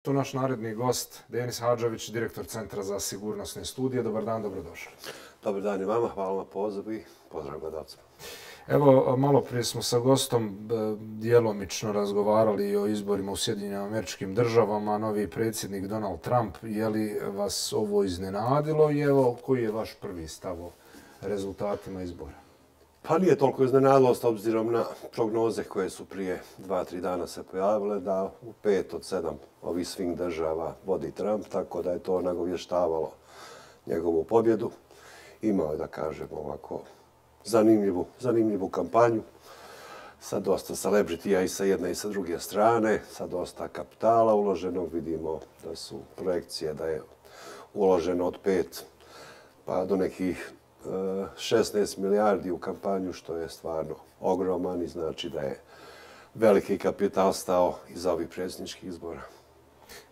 Tu naš naredni gost, Denis Hadžović, direktor Centra za sigurnosne studije. Dobar dan, dobrodošli. Dobar dan i vama, hvala na pozivu i pozdrav gledalcima. Evo, malo prije smo sa gostom djelomično razgovarali o izborima u Sjedinjenim Američkim Državama. Novi predsjednik Donald Trump, je li vas ovo iznenadilo i evo, koji je vaš prvi stav o rezultatima izbora? Pa nije toliko iznenadilo s obzirom na prognoze koje su prije 2-3 dana se pojavile da u 5 od 7 ovih svih država vodi Trump, tako da je to nagovještavalo njegovu pobjedu. Imao je, da kažemo ovako, zanimljivu kampanju sa dosta celebritija i sa jedne i sa druge strane, sa dosta kapitala uloženog. Vidimo da su projekcije da je uloženo od 5 pa do nekih 16 milijardi u kampanju, što je stvarno ogroman i znači da je veliki kapital stao iza ovih predsjedničkih izbora.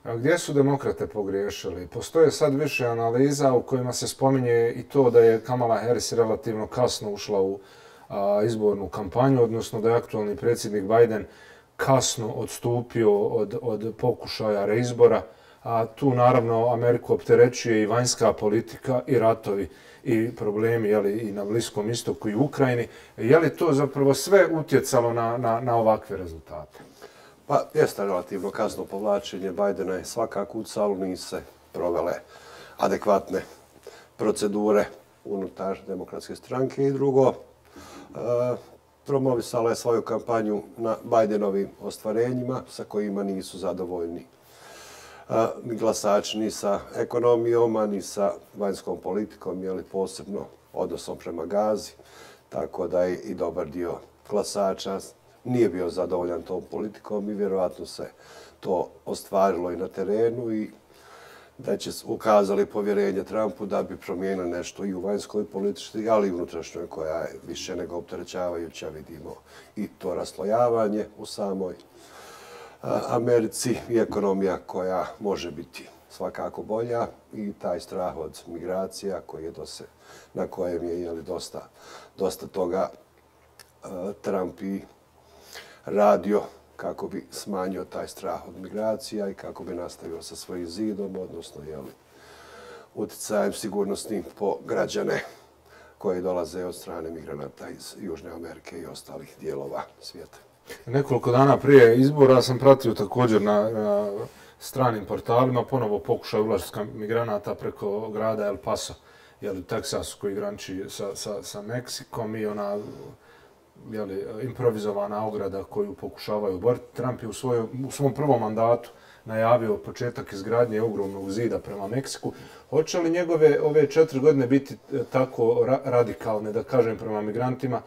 A gdje su demokrate pogriješili? Postoje sad više analiza u kojima se spominje i to da je Kamala Harris relativno kasno ušla u izbornu kampanju, odnosno da je aktualni predsjednik Biden kasno odstupio od pokušaja reizbora. A tu naravno Ameriku opterećuje i vanjska politika i ratovi i problemi i na Bliskom istoku i Ukrajini. Je li to zapravo sve utjecalo na ovakve rezultate? Pa jeste relativno kasno povlačenje Bidena je svakako ucalo, nisu se provele adekvatne procedure unutar Demokratske stranke i drugo, promovisala je svoju kampanju na Bidenovim ostvarenjima sa kojima nisu zadovoljni ni glasači ni sa ekonomijom, a ni sa vanjskom politikom, jeli posebno odnosom prema Gazi, tako da je i dobar dio glasača nije bio zadovoljan tom politikom i vjerojatno se to ostvarilo i na terenu i da će ukazali povjerenje Trumpu da bi promijenili nešto i u vanjskoj politici, ali i unutrašnjoj koja je više nego opterećavajuća. Vidimo i to raslojavanje u samoj Americi i ekonomija koja može biti svakako bolja i taj strah od migracija na kojem je dosta toga Trump i radio kako bi smanjio taj strah od migracija i kako bi nastavio sa svojim zidom, odnosno utjecajem sigurnosnim po građane koji dolaze od strane migranata iz Južne Amerike i ostalih dijelova svijeta. Nekoliko dana prije izbora sam pratio također na stranim portalima ponovo pokušaj ulaska migranata preko grada El Paso, u Teksasu koji graniči sa Meksikom i ona improvizovana ograda koju pokušavaju oboriti. Trump je u svom prvom mandatu najavio početak izgradnje ogromnog zida prema Meksiku. Hoće li njegove ove 4 godine biti tako radikalne, da kažem, prema migrantima,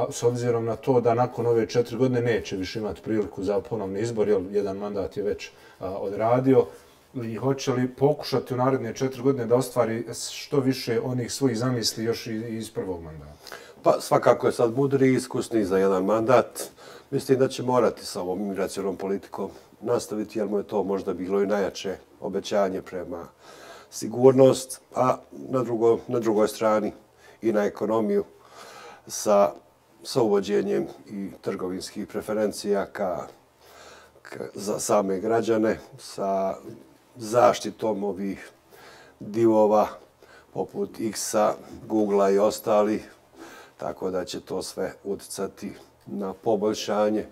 s obzirom na to da nakon ove 4 godine neće više imati priliku za ponovni izbor, jer jedan mandat je već odradio, i hoće li pokušati u naredne 4 godine da ostvari što više onih svojih zamisli još iz prvog mandata? Pa svakako je sad mudri i iskusni za jedan mandat. Mislim da će morati sa ovom migracijnom politikom nastaviti, jer mu je to možda bilo i najjače obećanje prema sigurnost, a na drugoj strani i na ekonomiju sa uvođenjem i trgovinskih preferencija za same građane, sa zaštitom ovih divova poput X-a, Google-a i ostali, tako da će to sve utjecati na poboljšanje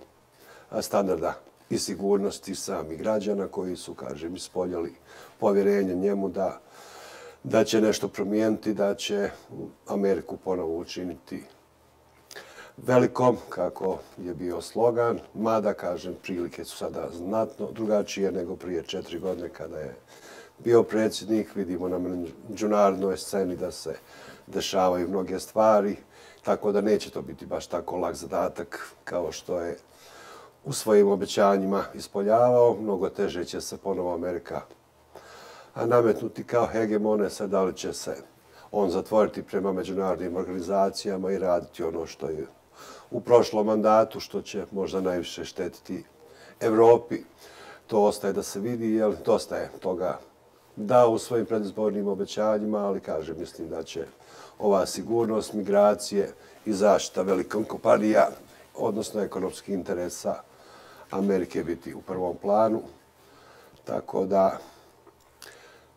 standarda i sigurnosti samih građana koji su, kažem, ispoljali povjerenje njemu da će nešto promijeniti, da će Ameriku ponovo učiniti velikom, kako je bio slogan, mada, kažem, prilike su sada znatno drugačije nego prije 4 godine kada je bio predsjednik. Vidimo na međunarodnoj sceni da se dešavaju mnoge stvari, tako da neće to biti baš tako lak zadatak kao što je u svojim obećanjima ispoljavao. Mnogo teže će se ponovo Amerika nametnuti kao hegemone. Sad da li će se on zatvoriti prema međunarodnim organizacijama i raditi ono što je u prošlom mandatu, što će možda najviše štetiti Evropi. To ostaje da se vidi, jer dosta je toga dao u svojim predizbornim obećanjima, ali kažem, mislim da će ova sigurnost, migracije i zaštita velikih kompanija, odnosno ekonomskih interesa Amerike biti u prvom planu. Tako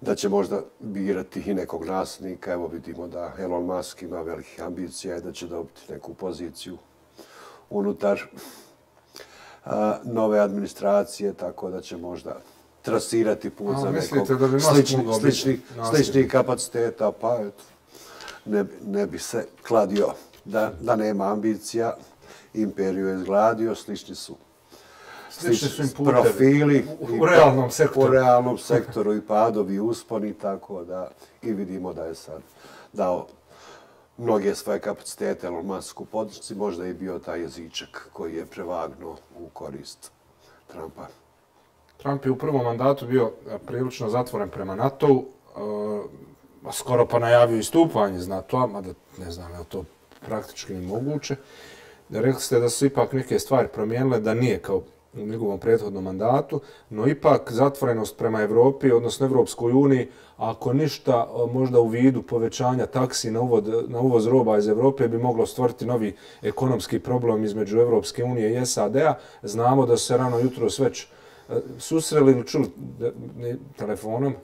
da će možda birati i nekog nasljednika. Evo vidimo da Elon Musk ima velikih ambicija i da će dobiti neku poziciju unutar nove administracije, tako da će možda trasirati put za nekog sličnih kapaciteta, pa eto, ne bi se kladio da nema ambicija. Imperiju je izgladio, slični su profili u realnom sektoru i padovi i usponi, tako da i vidimo da je sad dao mnoge svoje kapacitete Elon Musku podršci, možda je bio taj jezičak koji je prevagnuo u korist Trumpa. Trump je u prvom mandatu bio prilično zatvoren prema NATO-u, skoro pa najavio istupanje iz NATO-a, mada ne znam je li to praktički nemoguće. Rekli ste da su ipak neke stvari promijenile, da nije kao u njegovom prethodnom mandatu, no ipak zatvorenost prema Evropi, odnosno Evropskoj uniji, ako ništa, možda u vidu povećanja taksi na uvoz roba iz Evrope bi moglo stvoriti novi ekonomski problem između Evropske unije i SAD-a. Znamo da su se rano jutros već susreli ili čuli telefonom,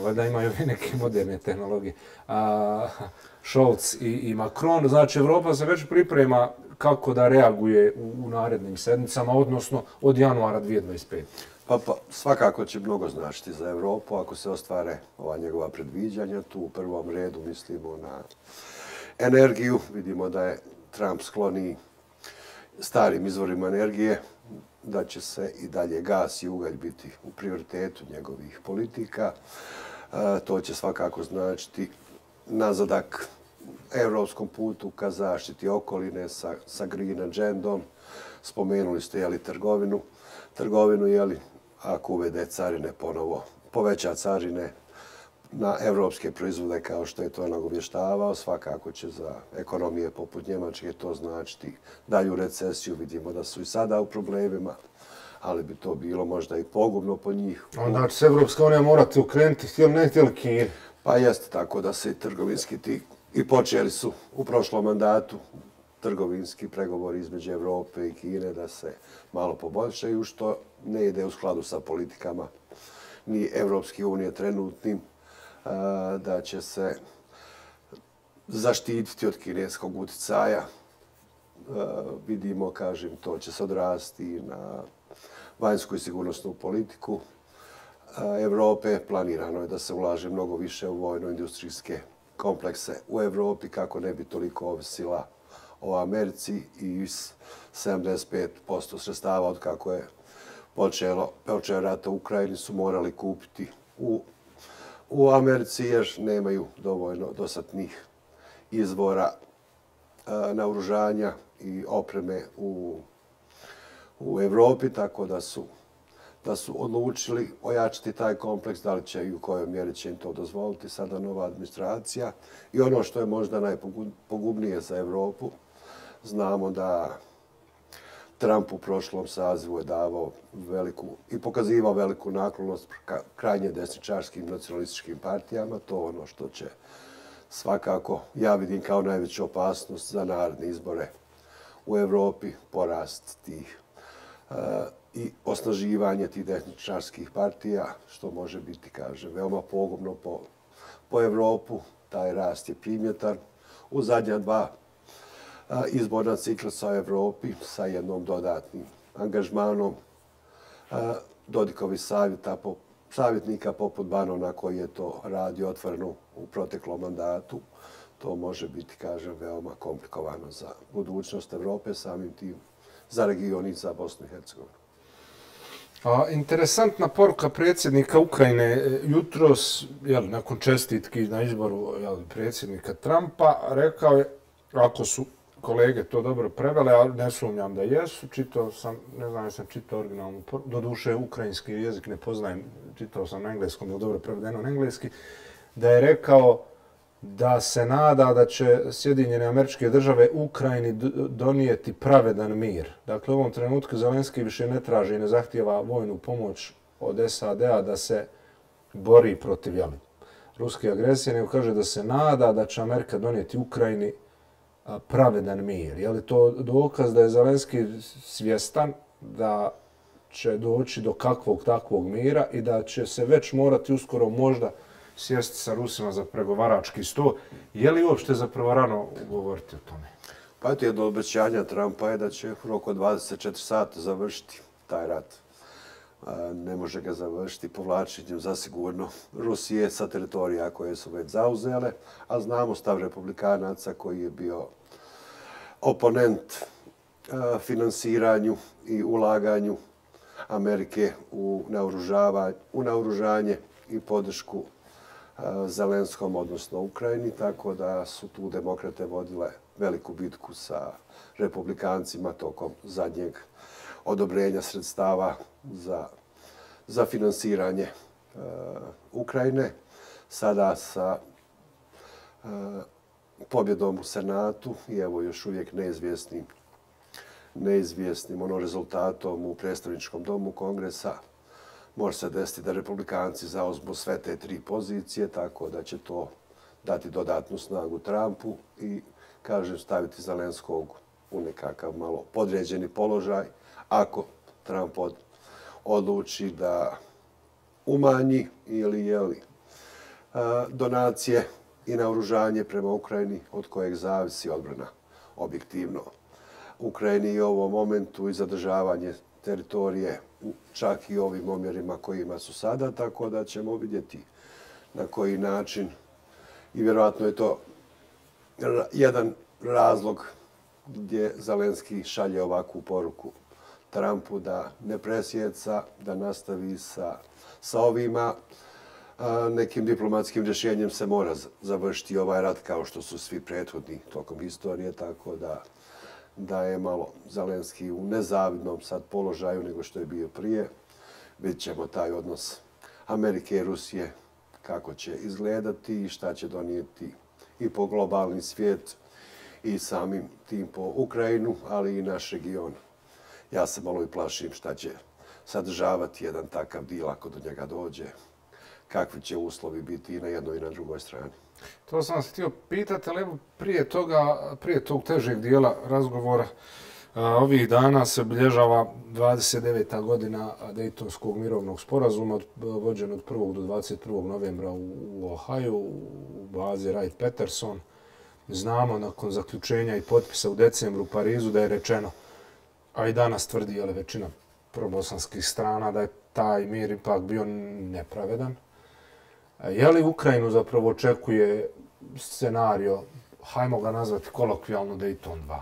valjda imaju neke moderne tehnologije, Scholz i Macron. Znači, Evropa se već priprema kako da reaguje u narednim sedmicama, odnosno od januara 2025. Pa svakako će mnogo značiti za Evropu ako se ostvare ova njegova predviđanja. Tu u prvom redu mislimo na energiju. Vidimo da je Trump skloniji starim izvorima energije, da će se i dalje gas i ugalj biti u prioritetu njegovih politika. To će svakako značiti nazadak evropskom putu ka zaštiti okoline sa green agendom. Spomenuli ste trgovinu, ako uvede carine ponovo, poveća carine na evropske proizvode kao što je to nagovještavao, svakako će za ekonomije poput Njemačke to značiti dalju recesiju. Vidimo da su i sada u problemima, ali bi to bilo možda i pogubno po njih. Onda će se Evropska unija morati ukrenuti, htjeli ne htjeli Kine. Pa jeste tako da se trgovinski i počeli su u prošlom mandatu trgovinski pregovori između Evrope i Kine da se malo poboljšaju, što ne ide u skladu sa politikama ni Evropske unije trenutnim, da će se zaštititi od kineskog utjecaja. Vidimo, kažem, to će se odrasti na vanjsku i sigurnosnu politiku Evrope. Planirano je da se ulaže mnogo više u vojno-industrijske komplekse u Evropi kako ne bi toliko ovisila o Americi i 75% sredstava od kako je počeo rat u Ukrajini su morali kupiti u Americi jer nemaju dovoljno dostatnih izvora naoružanja i opreme u Evropi, tako da su odlučili ojačati taj kompleks, da li će i u kojoj mjeri će im to dozvoliti sada nova administracija. I ono što je možda najpogubnije za Evropu, znamo da Trump u prošlom sazivu je davao i pokazivao veliku naklonost krajnje desničarskim nacionalističkim partijama. To je ono što će svakako, ja vidim kao najveću opasnost za naredne izbore u Evropi, porast tih i osnaživanje tih desničarskih partija, što može biti, kažem, veoma pogubno po Evropu. Taj rast je primjetan u zadnja dva izborna ciklusa u Evropi sa jednom dodatnim angažmanom Dodikovih savjetnika poput Banona koji je to radio otvoreno u proteklom mandatu. To može biti, kažem, veoma komplikovano za budućnost Evrope, samim tim za region i za Bosnu i Hercegovinu. Interesantna poruka predsjednika Ukrajine jutros, nakon čestitki na izboru predsjednika Trumpa, rekao je, ako su kolege to dobro prevele, ali ne sumnjam da jesu, čitao sam, ne znam, sam čitao originalnu poruku, doduše ukrajinski jezik ne poznajem, čitao sam na engleskom, je dobro prevedeno na engleski, da je rekao da se nada da će Sjedinjene Američke Države Ukrajini donijeti pravedan mir. Dakle, u ovom trenutku Zelenski više ne traži i ne zahtijeva vojnu pomoć od SAD-a da se bori protiv ruske agresije, nego kaže da se nada da će Amerika donijeti Ukrajini pravedan mir. Je li to dokaz da je Zelenski svjestan da će doći do kakvog takvog mira i da će se već morati uskoro možda sjesti sa Rusima za pregovarački sto. Je li uopšte zapravo rano govoriti o tome? Pa eto, jedno od obećanja Trumpa je da će u roku od 24 sata završiti taj rat. Ne može ga završiti povlačenjem zasigurno Rusije sa teritorija koje su već zauzele, a znamo stav republikanaca koji je bio oponent finansiranju i ulaganju Amerike u naoružanje i podršku Zelenskom, odnosno Ukrajini, tako da su tu demokrate vodile veliku bitku sa republikancima tokom zadnjeg odobrenja sredstava za finansiranje Ukrajine. Sada sa pobjedom u Senatu i evo još uvijek neizvjesnim rezultatom u predstavničkom domu Kongresa, može se desiti da republikanci zauzmu sve te 3 pozicije, tako da će to dati dodatnu snagu Trumpu i, kažem, staviti Zelenskog u nekakav malo podređeni položaj ako Trump odluči da umanji ili donacije i naoružanje prema Ukrajini od kojeg zavisi odbrana objektivno Ukrajini i u ovom momentu i zadržavanje teritorije čak i ovim omjerima kojima su sada, tako da ćemo vidjeti na koji način i vjerojatno je to jedan razlog gdje Zelenski šalje ovakvu poruku Trumpu da ne presjeca, da nastavi sa ovima. Nekim diplomatskim rješenjem se mora završiti ovaj rat kao što su svi prethodni tokom historije, tako da je malo Zelenski u nezavidnom sad položaju nego što je bio prije. Vidjet ćemo taj odnos Amerike i Rusije kako će izgledati i šta će donijeti i po globalni svijet i samim tim po Ukrajinu, ali i naš region. Ja se malo i plašim šta će sadržavati jedan takav dil ako do njega dođe, kakvi će uslovi biti i na jednoj i na drugoj strani. To sam vas htio pitati, ali evo prije tog težeg dijela razgovora, ovih dana se obilježava 29. godina Dejtonskog mirovnog sporazuma, vođen od 1. do 21. novembra u Ohaju, u bazi Wright-Patterson. Znamo nakon zaključenja i potpisa u decembru u Parizu da je rečeno, a i danas tvrdi većina probosanskih strana, da je taj mir ipak bio nepravedan. Je li Ukrajinu zapravo očekuje scenario, hajmo ga nazvati kolokvijalno Dayton 2?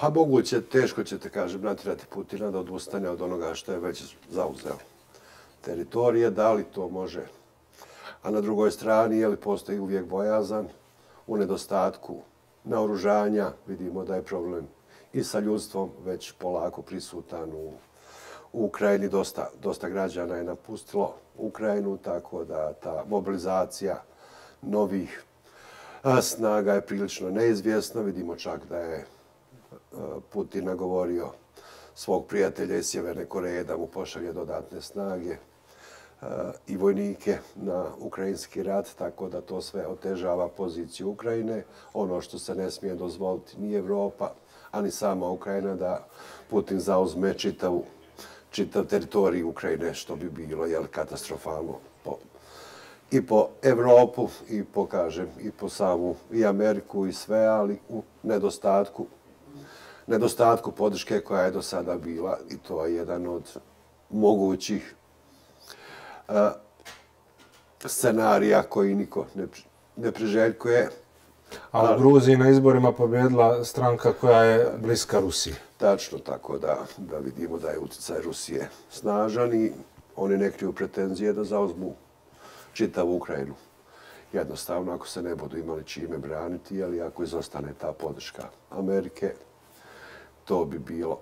Pa moguće, teško ćete, kažem, natjerati Putina da odustane od onoga što je već zauzeo teritorije, da li to može. A na drugoj strani, je li postoji uvijek bojazan u nedostatku naoružanja, vidimo da je problem i sa ljudstvom već polako prisutan u Ukrajini. Dosta građana je napustilo Ukrajinu, tako da ta mobilizacija novih snaga je prilično neizvjesna. Vidimo čak da je Putin nagovorio svog prijatelja iz Sjeverne Koreje da mu pošalje dodatne snage i vojnike na ukrajinski rat, tako da to sve otežava poziciju Ukrajine. Ono što se ne smije dozvoliti ni Evropa, a ni sama Ukrajina, da Putin zauzme čitav teritorij Ukrajine, što bi bilo katastrofalno i po Evropu i po, kažem, i po samu i Ameriku i sve, ali u nedostatku podrške koja je do sada bila, i to je jedan od mogućih scenarija koji niko ne priželjkuje. A u Gruziji na izborima pobjedila stranka koja je bliska Rusiji. Tačno, tako da vidimo da je utjecaj Rusije snažan i oni ne kriju pretenzije da zauzmu čitavu Ukrajinu. Jednostavno, ako se ne budu imali čime braniti, ali ako izostane ta podrška Amerike, to bi bilo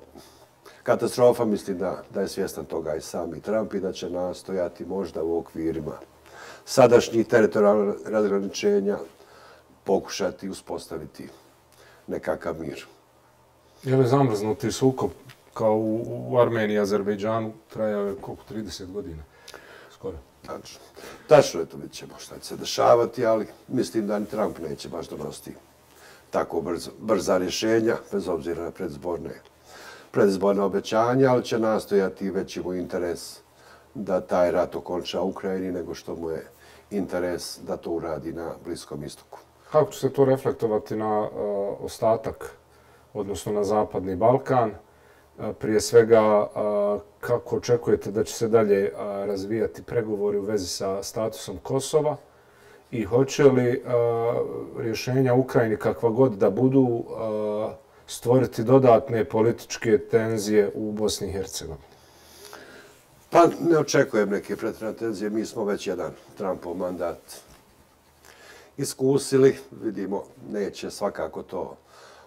katastrofa. Mislim da je svjestan toga i sami Trump i da će nastojati možda u okvirima sadašnjih teritorijalnih razgraničenja pokušati uspostaviti nekakav mir. Je li zamrznuti sukob kao u Armeniji i Azerbejdžanu trajao je koliko, 30 godina? Skoro. Tačno je to, vidjet ćemo šta će se dešavati, ali mislim da ni Trump neće baš donositi tako brza rješenja, bez obzira na predzborne predizborna obećanja, ali će nastojati veći mu interes da taj rat okonča u Ukrajini nego što mu je interes da to uradi na Bliskom istoku. Kako će se to reflektovati na ostatak, odnosno na Zapadni Balkan? Prije svega, kako očekujete da će se dalje razvijati pregovori u vezi sa statusom Kosova i hoće li rješenja u Ukrajini, kakva god da budu, stvoriti dodatne političke tenzije u Bosni i Hercegovini? Pa ne očekujem neke pretjerane tenzije. Mi smo već jedan Trumpov mandat iskusili. Vidimo, neće svakako to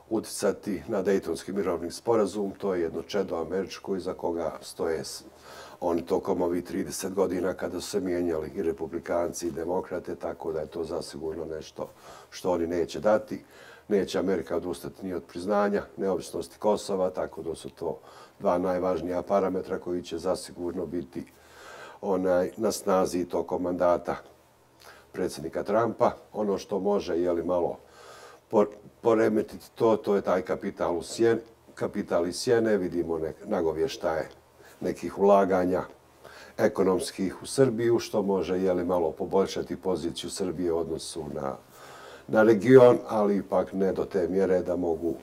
uticati na Dejtonski mirovni sporazum. To je jedno čedo američko iza koga stoje oni tokom ovih 30 godina kada su se mijenjali i republikanci i demokrate, tako da je to zasigurno nešto što oni neće dati. Neće Amerika odustati ni od priznanja neovisnosti Kosova, tako da su to dva najvažnija parametra koji će zasigurno biti na snazi tokom mandata predsjednika Trumpa. Ono što može malo poremetiti to je taj kapital iz sjene. Vidimo nagovještaje nekih ulaganja ekonomskih u Srbiju, što može malo poboljšati poziciju Srbije u odnosu na region, ali ipak ne do te mjere da mogu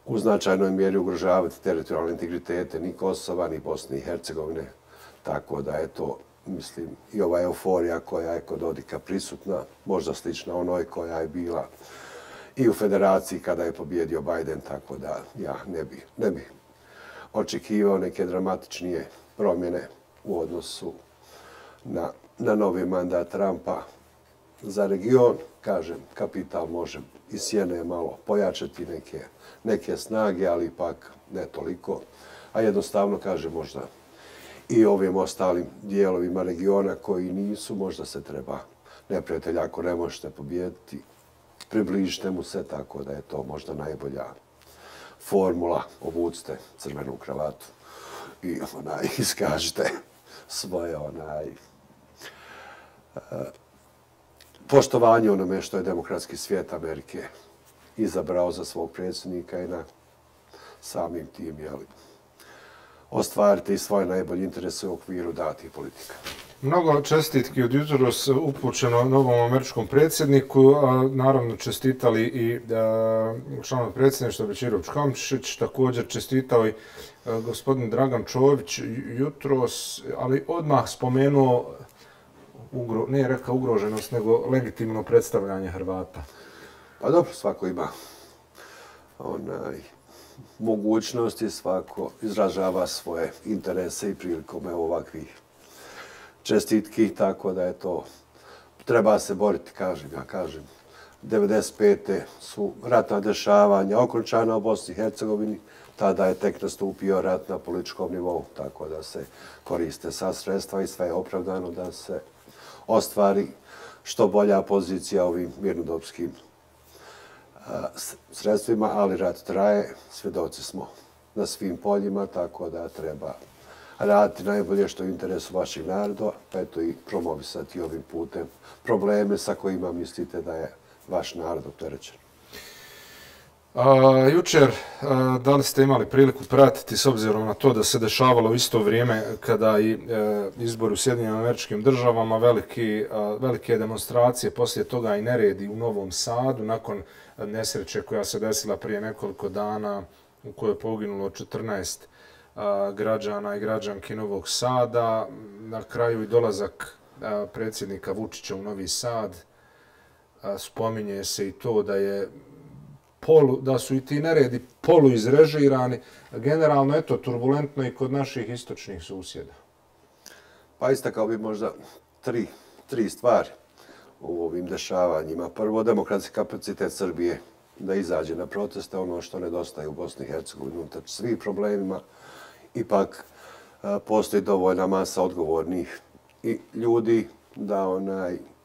u značajnoj mjeri ugrožavati teritorijalne integritete ni Kosova, ni Bosne i Hercegovine. Tako da je to, mislim, i ova euforija koja je kod Dodika prisutna, možda slična onoj koja je bila i u Federaciji kada je pobjedio Biden, tako da ja ne bi očekivao neke dramatičnije promjene u odnosu na novi mandat Trumpa za region. Kažem, kapital može iz sjene malo pojačati neke snage, ali ipak ne toliko. A jednostavno, kažem, možda i ovim ostalim dijelovima regiona koji nisu, možda se treba neprijatelja, ako ne možete pobijediti, približite mu se, tako da je to možda najbolja formula. Obucite crvenu kravatu i iskažite svoje poštovanje onome što je demokratski svijet Amerike izabrao za svog predsjednika i na samim tim ostvariti svoje najbolje interese u okviru datih politika. Mnogo čestitki od jutros upućeno novom američkom predsjedniku, a naravno čestitali i članovi predsjedništva Bećirović Komšić, također čestitao i gospodin Dragan Čović jutros, ali odmah spomenuo, nije rekao ugroženost, nego legitimno predstavljanje Hrvata. Pa dobro, svako ima mogućnosti, svako izražava svoje interese i prilikom ovakvih čestitki, tako da je to, treba se boriti, kažem. 95. su ratna dešavanja okončana u Bosni i Hercegovini, tada je tek nastupio rat na političkom nivou, tako da se koriste sva sredstva i sve je opravdano da se ostvari što bolja pozicija ovim mirnodopskim sredstvima, ali rat traje, svjedoci smo na svim poljima, tako da treba raditi najbolje što je u interesu vašeg naroda, pa eto i promovisati ovim putem probleme sa kojima mislite da je vaš narod opterećen. Jučer, da li ste imali priliku pratiti, s obzirom na to da se dešavalo u isto vrijeme kada i izbori u Sjedinjenim Američkim Državama, velike demonstracije, poslije toga i neredi u Novom Sadu, nakon nesreće koja se desila prije nekoliko dana, u kojoj je poginulo 14 građana i građanki Novog Sada, na kraju i dolazak predsjednika Vučića u Novi Sad. Spominje se i to da su i ti neredi poluizrežirani. Generalno, eto, turbulentno i kod naših istočnih susjeda. Pa istakao bi možda tri stvari u ovim dešavanjima. Prvo, demokratski kapacitet Srbije da izađe na proteste, ono što nedostaje u Bosni i Hercegovini unutar svih problemima. Ipak postoji dovoljna masa odgovornih i ljudi da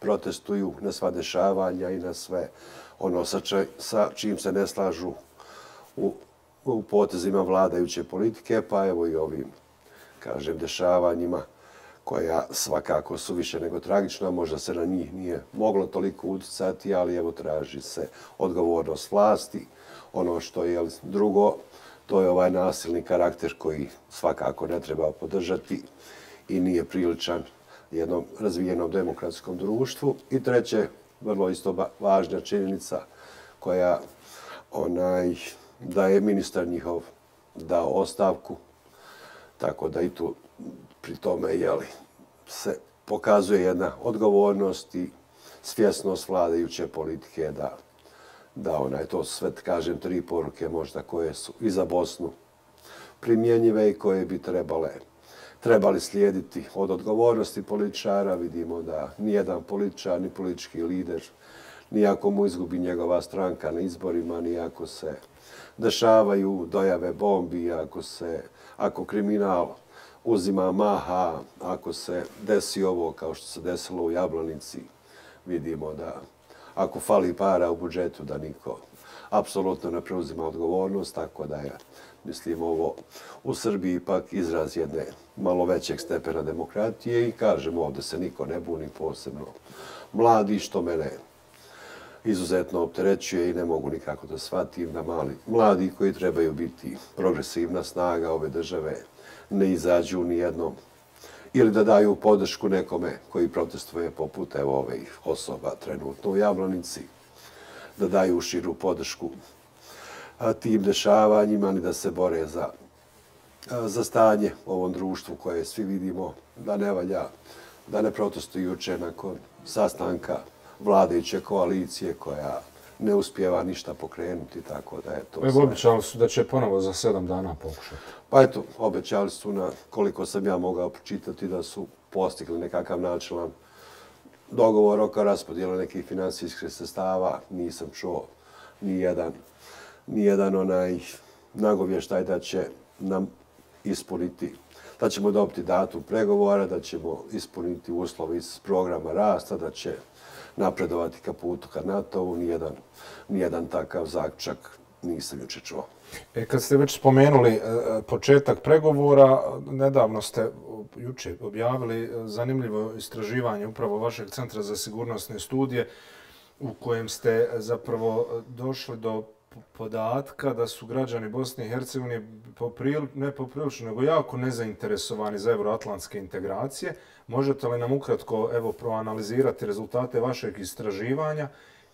protestuju na sva dešavanja i na sve ono sa čim se ne slažu u potezima vladajuće politike, pa evo i ovim, kažem, dešavanjima koja svakako su više nego tragična. Možda se na njih nije moglo toliko utjecati, ali evo traži se odgovornost vlasti. Ono što je drugo, To je ovaj nasilni karakter koji svakako ne treba podržati i nije priličan jednom razvijenom demokratskom društvu. I treće, vrlo isto važna činjenica koja da je ministar njihov dao ostavku, tako da i tu pri tome se pokazuje jedna odgovornost i svjesnost vladajuće politike da to sve, kažem, 3 poruke možda koje su i za Bosnu primjenjive i koje bi trebali slijediti od odgovornosti političara. Vidimo da nijedan političar, ni politički lider, nijako mu izgubi njegova stranka na izborima, nijako se dešavaju dojave bombi, ako kriminal uzima maha, ako se desi ovo kao što se desilo u Jablanici, vidimo da ako fali para u budžetu da niko apsolutno ne preuzima odgovornost, tako da je, mislim, ovo u Srbiji ipak izraz jedne malo većeg stepena demokratije i kažem, ovdje se niko ne buni, posebno mladi, što mene izuzetno opterećuje i ne mogu nikako da shvatim da mladi koji trebaju biti progresivna snaga ove države ne izađu ni jednom ili da daju podršku nekome koji protestuje poput ovih osoba trenutno u Jablanici, da daju širu podršku tim dešavanjima, ni da se bore za stanje u ovom društvu koje svi vidimo da ne valja, da ne protestuju juče nakon sastanka vladajuće koalicije koja ne uspijeva ništa pokrenuti, tako da je to... Evo, obećali su da će ponovo za 7 dana pokušati. Pa eto, obećali su, koliko sam ja mogao pročitati, da su postigli nekakav načilan dogovor oko raspodjela nekih finansijskih sredstava. Nisam čuo nijedan nagovještaj da će nam ispuniti, da ćemo dobiti datum pregovora, da ćemo ispuniti uslovi iz programa rasta, da će napredovati ka putu ka NATO-u. Nijedan takav zaključak nisam juče čuo. Kad ste već spomenuli početak pregovora, nedavno ste juče objavili zanimljivo istraživanje upravo vašeg Centra za sigurnosne studije u kojem ste zapravo došli do podatka da su građani Bosne i Hercegovine ne poprilično, nego jako nezainteresovani za euroatlantske integracije. Možete li nam ukratko proanalizirati rezultate vašeg istraživanja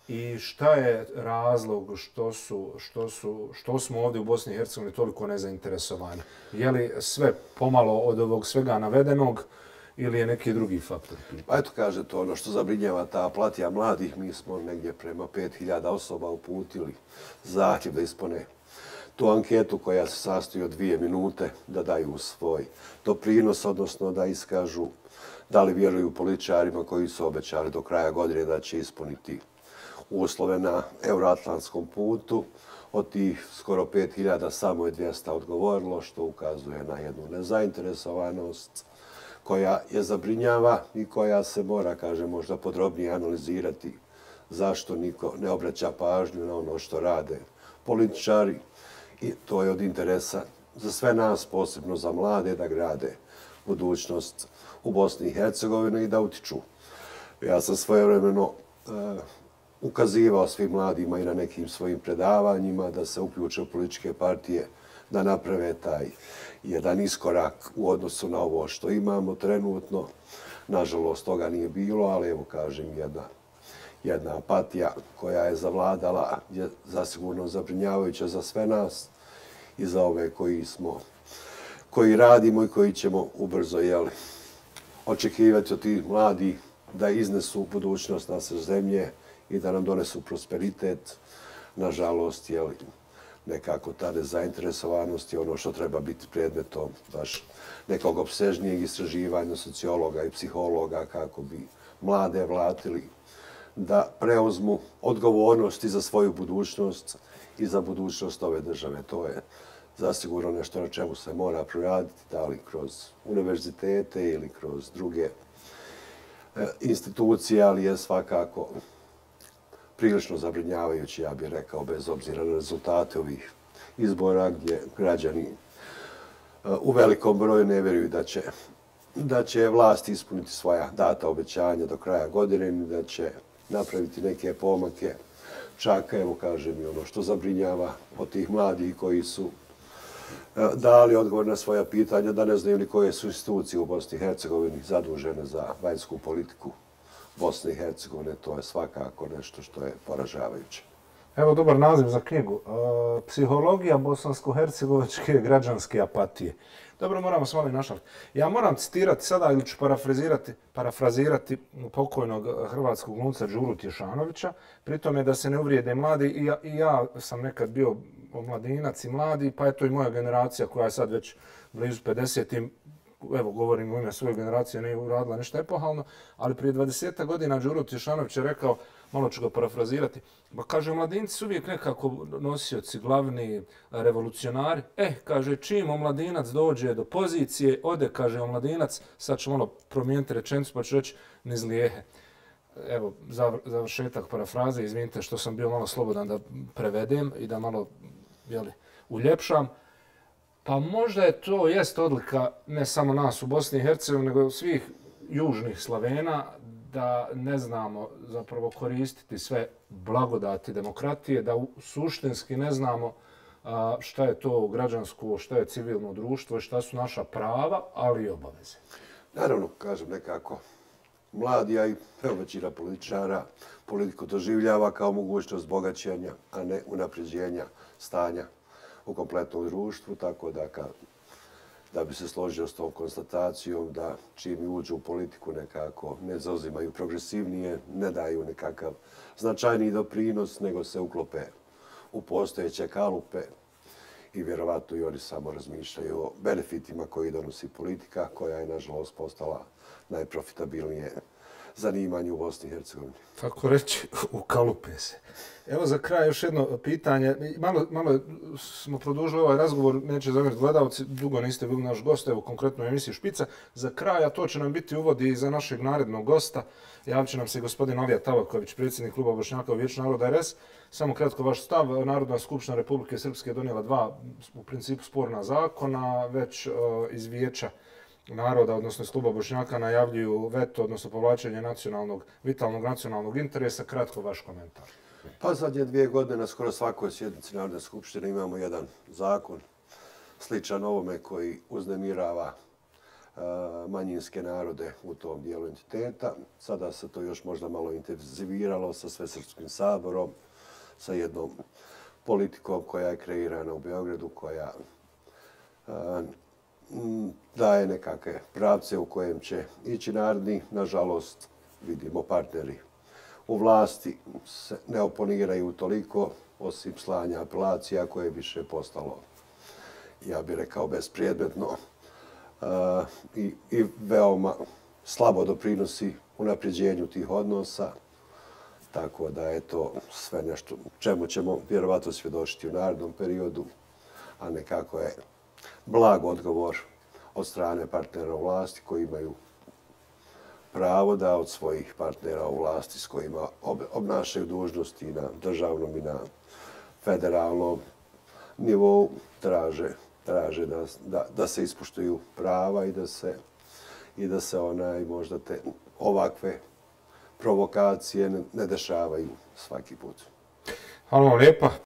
i šta je razlog što smo ovdje u Bosni i Hercegovini toliko nezainteresovani? Je li sve pomalo od ovog svega navedenog ili je neki drugi faktor? Pa eto, kažete, ono što zabrinjava ta apatija mladih, mi smo negdje prema 5000 osoba uputili zahtjev da ispune tu anketu koja se sastoji od 2 minute, da daju svoj doprinos, odnosno da iskažu da li vjeruju političarima koji su obećali do kraja godine da će ispuniti uslove na euroatlantskom putu. Od tih skoro 5000 samo je 200 odgovorilo, što ukazuje na jednu nezainteresovanost koja je zabrinjava i koja se mora, kažem, možda podrobnije analizirati zašto niko ne obraća pažnju na ono što rade političari. I to je od interesa za sve nas, posebno za mlade, da grade budućnost u Bosni i Hercegovini i da utiču. Ja sam svojevremeno ukazivao svim mladima i na nekim svojim predavanjima da se uključe u političke partije, da naprave taj jedan iskorak u odnosu na ovo što imamo trenutno. Nažalost, toga nije bilo, ali evo kažem, jedna apatija koja je zavladala je zasigurno zabrinjavajuća za sve nas i za ove koji radimo i koji ćemo ubrzo očekivati od tih mladih da iznesu budućnost naše zemlje i da nam donesu prosperitet. Nažalost, nekako ta nezainteresovanost je ono što treba biti predmetom baš nekog opsežnijeg istraživanja sociologa i psihologa kako bi mlade vratili da preuzmu odgovornost i za svoju budućnost i za budućnost ove države. To je zasigurno nešto na čemu se mora proraditi, da li kroz univerzitete ili kroz druge institucije, ali je svakako prilično zabrinjavajući, ja bih rekao, bez obzira na rezultate ovih izbora gdje građani u velikom broju ne vjeruju da će vlast ispuniti svoja data obećanja do kraja godine i da će napraviti neke pomake. Čak, evo kažem, i ono što zabrinjava od tih mladih koji su dali odgovor na svoja pitanja, da ne znaju ni koje su institucije u Bosni i Hercegovini zadužene za vanjsku politiku Bosne i Hercegovine. To je svakako nešto što je poražavajuće. Evo dobar naziv za knjigu. Psihologija bosansko-hercegovačke građanske apatije. Dobro, moramo se malo i našaliti. Ja moram citirati sada ili ću parafrazirati pokojnog hrvatskog glumca Đuru Tješanovića. Pritom je da se ne uvrijede mladi. I ja sam nekad bio omladinac i mladi, pa eto i moja generacija koja je sad već blizu 50. Evo, govorim u ime svoje generacije, nije uradila ništa epohalno, ali prije 20 godina Đuro Tješanović je rekao, malo ću ga parafrazirati, pa kaže, mladinci su uvijek nekako nosioci, glavni revolucionari. Kaže, čim omladinac dođe do pozicije, ode, kaže omladinac, sad ću malo promijeniti rečenicu, pa ću reći, niz lijehe. Evo, završetak parafraze, izvinite što sam bio malo slobodan da prevedem i da malo uljepšam. Pa možda je to jest odlika ne samo nas u Bosni i Hercegovini, nego svih južnih Slavena, da ne znamo zapravo koristiti sve blagodati demokratije, da suštinski ne znamo šta je to građansko, šta je civilno društvo i šta su naša prava, ali i obaveze. Naravno, kažem nekako, mladi, a i većina političara politiku doživljava kao mogućnost bogaćenja, a ne unapređenja stanja u kompletnom društvu, tako da bi se složio s tom konstatacijom da čim uđu u politiku nekako ne zauzimaju progresivnije, ne daju nekakav značajniji doprinos, nego se uklope u postojeće kalupe i vjerovatno i oni samo razmišljaju o benefitima koji donosi politika, koja je nažalost postala najprofitabilnije zanimanje u Bosni i Hercegovini. Tako reći, ukalupe se. Evo za kraj još jedno pitanje. Malo smo produžili ovaj razgovor, neće zamjeriti gledalci, dugo niste bili naš gost, evo konkretno u emisiji Špica. Za kraj, a to će nam biti uvod i za našeg narednog gosta, javit će nam se gospodin Alija Tabaković, predsjednik Kluba Bošnjaka u Vijeću naroda RS. Samo kratko vaš stav. Narodna skupština Republike Srpske je donijela dva, u principu, sporna zakona, već iz Vijeća naroda, odnosno iz Kluba Bošnjaka, najavljuju veto, odnosno povlačenje vitalnog nacionalnog interesa. Kratko vaš komentar. Pa zadnje 2 godine na skoro svakoj sjednici Narodne skupštine imamo jedan zakon sličan ovome koji uznemirava manjinske narode u tom dijelu entiteta. Sada se to još možda malo intenziviralo sa Svesrpskim saborom, sa jednom politikom koja je kreirana u Beogradu, koja daje nekakve pravce u kojem će ići narodni. Nažalost, vidimo, partneri u vlasti se ne oponiraju toliko, osim slanja apelacija koje je više postalo, ja bih rekao, bespredmetno i veoma slabo doprinosi unapređenju tih odnosa. Tako da je to sve nešto čemu ćemo vjerovatno svjedočiti u narednom periodu, a nekako je blag odgovor od strane partnera u vlasti koji imaju pravo da od svojih partnera u vlasti s kojima obnašaju dužnosti na državnom i na federalnom nivou traže da se ispoštuju prava i da se možda ovakve provokacije ne dešavaju svaki put. Hvala vam lijepa.